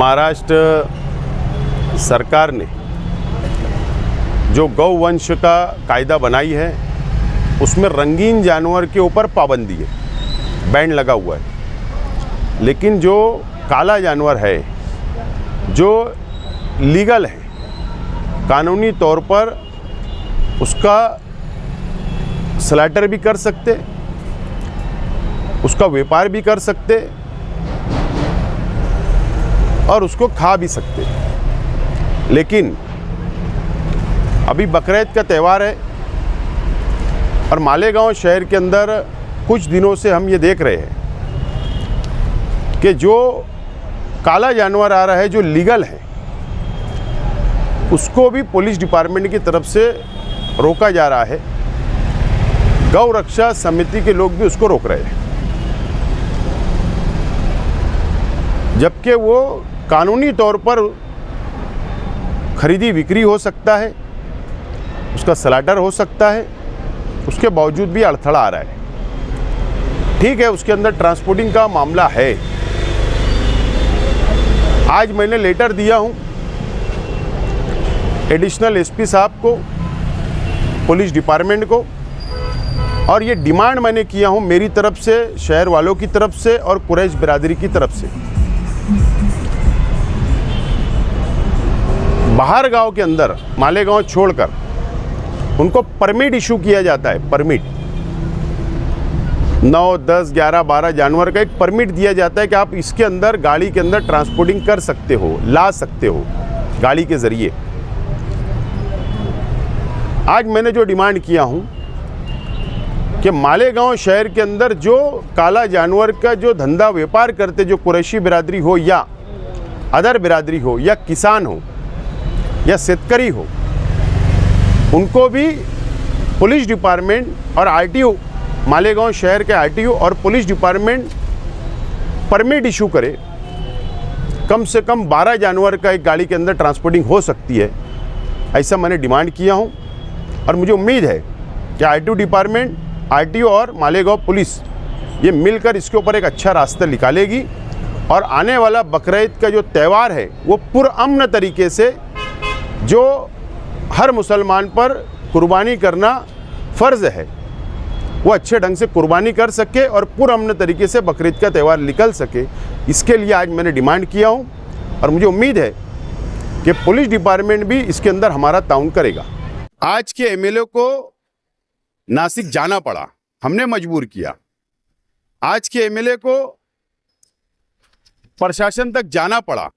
महाराष्ट्र सरकार ने जो गौवंश का कायदा बनाई है उसमें रंगीन जानवर के ऊपर पाबंदी है, बैन लगा हुआ है। लेकिन जो काला जानवर है, जो लीगल है, कानूनी तौर पर उसका स्लैटर भी कर सकते, उसका व्यापार भी कर सकते और उसको खा भी सकते। लेकिन अभी बकरीद का त्यौहार है और मालेगांव शहर के अंदर कुछ दिनों से हम ये देख रहे हैं कि जो काला जानवर आ रहा है, जो लीगल है, उसको भी पुलिस डिपार्टमेंट की तरफ से रोका जा रहा है। गौ रक्षा समिति के लोग भी उसको रोक रहे हैं, जबकि वो कानूनी तौर पर खरीदी बिक्री हो सकता है, उसका स्लैटर हो सकता है, उसके बावजूद भी अड़थड़ा आ रहा है। ठीक है, उसके अंदर ट्रांसपोर्टिंग का मामला है। आज मैंने लेटर दिया हूं एडिशनल एसपी साहब को, पुलिस डिपार्टमेंट को, और ये डिमांड मैंने किया हूं मेरी तरफ से, शहर वालों की तरफ से और कुरैश बिरादरी की तरफ से। बाहर गांव के अंदर मालेगांव छोड़कर उनको परमिट इशू किया जाता है। परमिट 9, 10, 11, 12 जानवर का एक परमिट दिया जाता है कि आप इसके अंदर, गाड़ी के अंदर ट्रांसपोर्टिंग कर सकते हो, ला सकते हो गाड़ी के ज़रिए। आज मैंने जो डिमांड किया हूं कि मालेगांव शहर के अंदर जो काला जानवर का जो धंधा व्यापार करते, जो कुरैशी बिरादरी हो या अदर बिरादरी हो या किसान हो या शेतकरी हो, उनको भी पुलिस डिपार्टमेंट और आरटीओ, मालेगांव शहर के आरटीओ और पुलिस डिपार्टमेंट परमिट इशू करे। कम से कम 12 जानवर का एक गाड़ी के अंदर ट्रांसपोर्टिंग हो सकती है, ऐसा मैंने डिमांड किया हूं। और मुझे उम्मीद है कि आरटीओ डिपार्टमेंट, आरटीओ और मालेगांव पुलिस ये मिलकर इसके ऊपर एक अच्छा रास्ता निकालेगी और आने वाला बकरीद का जो त्यौहार है वो पुरअमन तरीके से, जो हर मुसलमान पर कुर्बानी करना फ़र्ज़ है, वो अच्छे ढंग से कुर्बानी कर सके और पुरअमन तरीके से बकरीद का त्यौहार निकल सके। इसके लिए आज मैंने डिमांड किया हूँ और मुझे उम्मीद है कि पुलिस डिपार्टमेंट भी इसके अंदर हमारा ताउन करेगा। आज के एमएलए को नासिक जाना पड़ा, हमने मजबूर किया। आज के एमएलए को प्रशासन तक जाना पड़ा,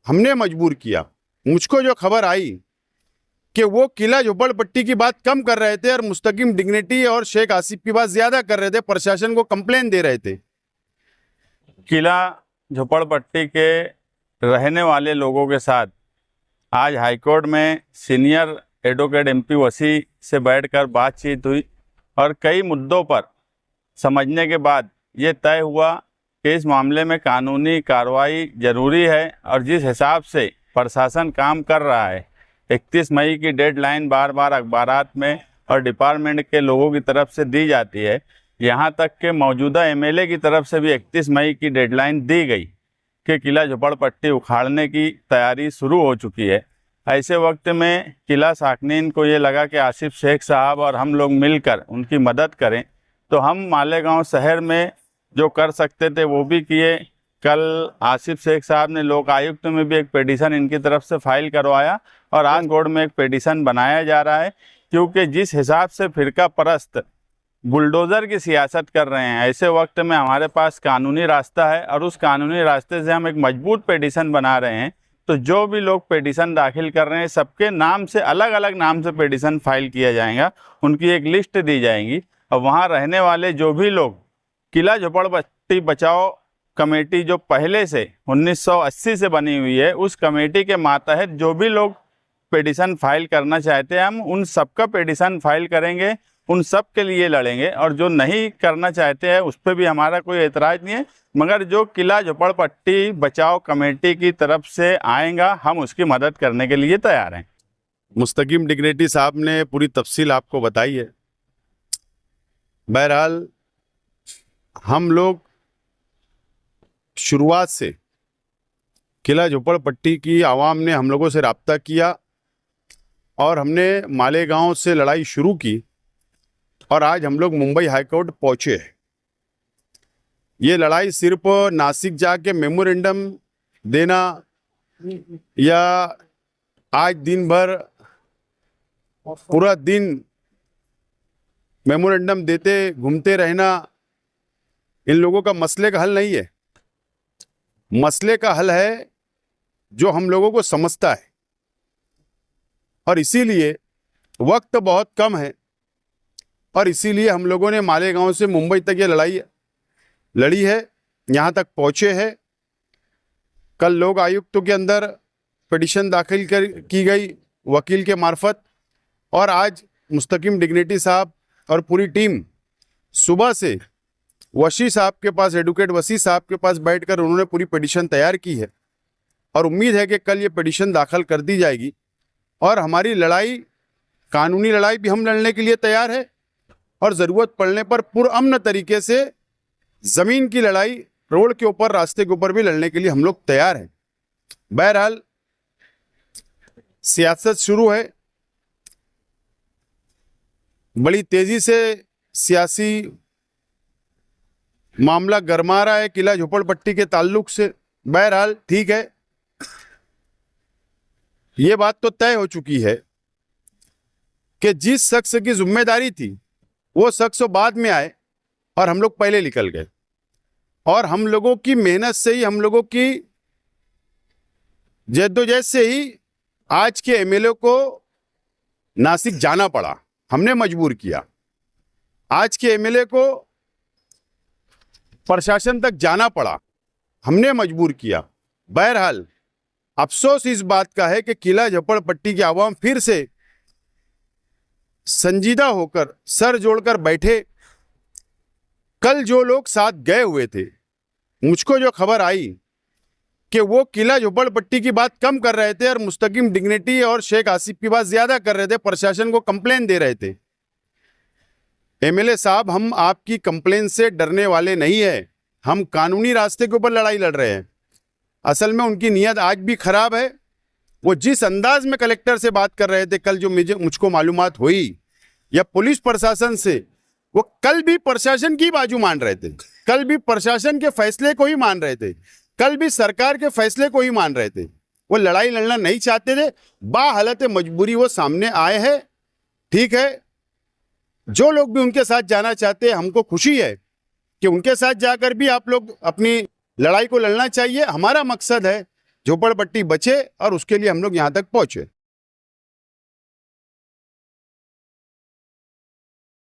हमने मजबूर किया। मुझको जो खबर आई कि वो किला झोपड़पट्टी की बात कम कर रहे थे और मुस्तकीम डिग्निटी और शेख आसिफ की बात ज़्यादा कर रहे थे, प्रशासन को कंप्लेन दे रहे थे। किला झोपड़पट्टी के रहने वाले लोगों के साथ आज हाईकोर्ट में सीनियर एडवोकेट एमपी वसी से बैठकर बातचीत हुई और कई मुद्दों पर समझने के बाद ये तय हुआ कि इस मामले में कानूनी कार्रवाई ज़रूरी है और जिस हिसाब से प्रशासन काम कर रहा है, 31 मई की डेडलाइन बार बार अखबारात में और डिपार्टमेंट के लोगों की तरफ से दी जाती है, यहाँ तक कि मौजूदा एमएलए की तरफ से भी 31 मई की डेडलाइन दी गई कि किला झोपड़पट्टी उखाड़ने की तैयारी शुरू हो चुकी है। ऐसे वक्त में किला साकनीन को ये लगा कि आसिफ शेख साहब और हम लोग मिलकर उनकी मदद करें, तो हम मालेगांव शहर में जो कर सकते थे वो भी किए। कल आसिफ शेख साहब ने लोक आयुक्त में भी एक पिटीशन इनकी तरफ से फाइल करवाया और आज कोर्ट में एक पिटीशन बनाया जा रहा है, क्योंकि जिस हिसाब से फिरका परस्त बुलडोज़र की सियासत कर रहे हैं, ऐसे वक्त में हमारे पास कानूनी रास्ता है और उस कानूनी रास्ते से हम एक मजबूत पिटीशन बना रहे हैं। तो जो भी लोग पिटीशन दाखिल कर रहे हैं, सबके नाम से, अलग अलग नाम से पिटीशन फाइल किया जाएगा, उनकी एक लिस्ट दी जाएगी और वहाँ रहने वाले जो भी लोग किला झोपड़पट्टी बचाओ कमेटी जो पहले से 1980 से बनी हुई है, उस कमेटी के मातहत जो भी लोग पिटीशन फाइल करना चाहते हैं, हम उन सबका पिटीशन फाइल करेंगे, उन सब के लिए लड़ेंगे। और जो नहीं करना चाहते हैं उस पर भी हमारा कोई एतराज़ नहीं है, मगर जो किला झोपड़पट्टी बचाओ कमेटी की तरफ से आएगा, हम उसकी मदद करने के लिए तैयार हैं। मुस्तकीम डिग्निटी साहब ने पूरी तफसील आपको बताई है। बहरहाल हम लोग शुरुआत से किला झोपड़पट्टी की आवाम ने हम लोगों से रब्ता किया और हमने मालेगांव से लड़ाई शुरू की और आज हम लोग मुंबई हाईकोर्ट पहुंचे हैं। ये लड़ाई सिर्फ नासिक जाके मेमोरेंडम देना या आज दिन भर पूरा दिन मेमोरेंडम देते घूमते रहना इन लोगों का मसले का हल नहीं है। मसले का हल है जो हम लोगों को समझता है और इसीलिए वक्त बहुत कम है और इसीलिए हम लोगों ने मालेगांव से मुंबई तक ये लड़ाई लड़ी है, यहाँ तक पहुँचे हैं। कल लोक आयुक्तों के अंदर पिटीशन दाखिल की गई वकील के मार्फत और आज मुस्तकीम डिग्निटी साहब और पूरी टीम सुबह से वसी साहब के पास, एडवोकेट वसी साहब के पास बैठकर उन्होंने पूरी पिटीशन तैयार की है और उम्मीद है कि कल ये पिटीशन दाखिल कर दी जाएगी और हमारी लड़ाई, कानूनी लड़ाई भी हम लड़ने के लिए तैयार है और ज़रूरत पड़ने पर पुरअमन तरीके से ज़मीन की लड़ाई रोड के ऊपर, रास्ते के ऊपर भी लड़ने के लिए हम लोग तैयार हैं। बहरहाल सियासत शुरू है, बड़ी तेजी से सियासी मामला गरमा रहा है किला झोपड़पट्टी के ताल्लुक से। बहरहाल ठीक है, ये बात तो तय हो चुकी है कि जिस शख्स की जिम्मेदारी थी वो शख्स बाद में आए और हम लोग पहले निकल गए और हम लोगों की मेहनत से ही, हम लोगों की जद्दोजहद से ही आज के एमएलए को नासिक जाना पड़ा। हमने मजबूर किया। आज के एमएलए को प्रशासन तक जाना पड़ा, हमने मजबूर किया। बहरहाल अफसोस इस बात का है कि किला झोपड़पट्टी की आवाम फिर से संजीदा होकर सर जोड़कर बैठे। कल जो लोग साथ गए हुए थे, मुझको जो खबर आई कि वो किला झोपड़पट्टी की बात कम कर रहे थे और मुस्तकीम डिग्निटी और शेख आसिफ की बात ज्यादा कर रहे थे, प्रशासन को कंप्लेन दे रहे थे। एमएलए साहब, हम आपकी कंप्लेन से डरने वाले नहीं है, हम कानूनी रास्ते के ऊपर लड़ाई लड़ रहे हैं। असल में उनकी नीयत आज भी खराब है। वो जिस अंदाज में कलेक्टर से बात कर रहे थे कल, जो मुझको मालूमात हुई, या पुलिस प्रशासन से, वो कल भी प्रशासन की बाजू मान रहे थे, कल भी प्रशासन के फैसले को ही मान रहे थे, कल भी सरकार के फैसले को ही मान रहे थे। वो लड़ाई लड़ना नहीं चाहते थे, बाहालत मजबूरी वो सामने आए हैं। ठीक है, जो लोग भी उनके साथ जाना चाहते हैं, हमको खुशी है कि उनके साथ जाकर भी आप लोग अपनी लड़ाई को लड़ना चाहिए। हमारा मकसद है झोपड़पट्टी बचे और उसके लिए हम लोग यहाँ तक पहुँचे।